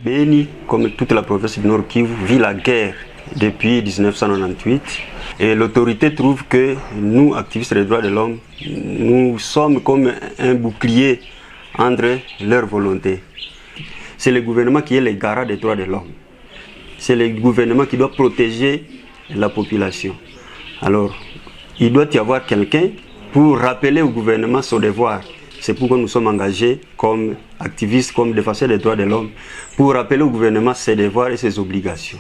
Beni, comme toute la province du Nord Kivu, vit la guerre depuis 1998 et l'autorité trouve que nous, activistes des droits de l'homme, nous sommes comme un bouclier entre leurs volontés. C'est le gouvernement qui est le garant des droits de l'homme. C'est le gouvernement qui doit protéger la population. Alors, il doit y avoir quelqu'un pour rappeler au gouvernement son devoir. C'est pourquoi nous sommes engagés comme activistes, comme défenseurs des droits de l'homme, pour rappeler au gouvernement ses devoirs et ses obligations.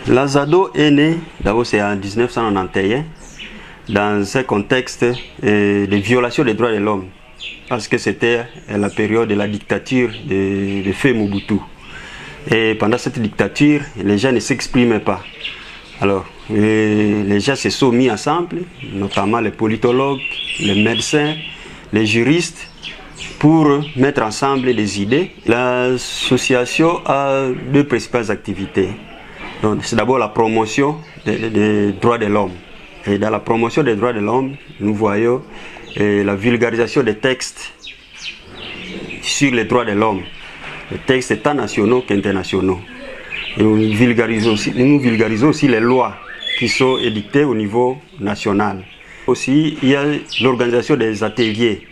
La ZADO est née, d'abord c'est en 1991, dans un contexte de violation des droits de l'homme, parce que c'était la période de la dictature de Feu Mobutu. Et pendant cette dictature, les gens ne s'exprimaient pas. Alors, les gens se sont mis ensemble, notamment les politologues, les médecins, les juristes, pour mettre ensemble des idées. L'association a deux principales activités. C'est d'abord la promotion des droits de l'homme. Et dans la promotion des droits de l'homme, nous voyons la vulgarisation des textes sur les droits de l'homme, les textes tant nationaux qu'internationaux. Et nous vulgarisons aussi les lois qui sont édictées au niveau national. Aussi, il y a l'organisation des ateliers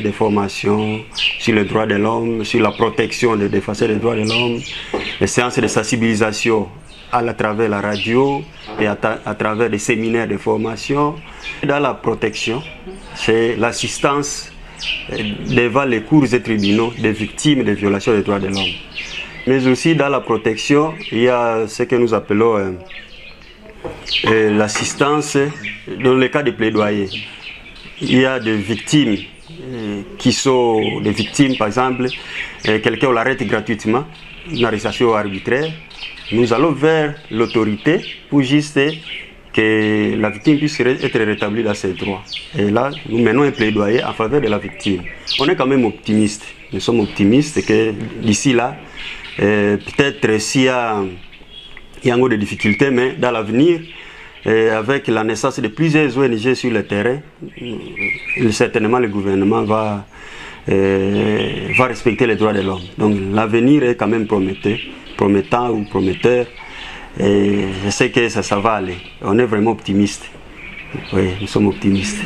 de formation sur les droits de l'homme, sur la protection des défenseurs des droits de l'homme, les séances de sensibilisation à travers la radio et à travers des séminaires de formation. Dans la protection, c'est l'assistance devant les cours et tribunaux des victimes de violations des droits de l'homme. Mais aussi dans la protection, il y a ce que nous appelons l'assistance dans le cas de plaidoyer. Il y a des victimes qui sont des victimes, par exemple, quelqu'un l'arrête gratuitement, une arrestation arbitraire. Nous allons vers l'autorité pour juste que la victime puisse être rétablie dans ses droits. Et là, nous menons un plaidoyer en faveur de la victime. On est quand même optimiste. Nous sommes optimistes que d'ici là, peut-être s'il y a un peu de difficultés, mais dans l'avenir, avec la naissance de plusieurs ONG sur le terrain, certainement le gouvernement va respecter les droits de l'homme. Donc l'avenir est quand même promettant ou prometteur. Et je sais que ça va aller. On est vraiment optimiste. Oui, nous sommes optimistes.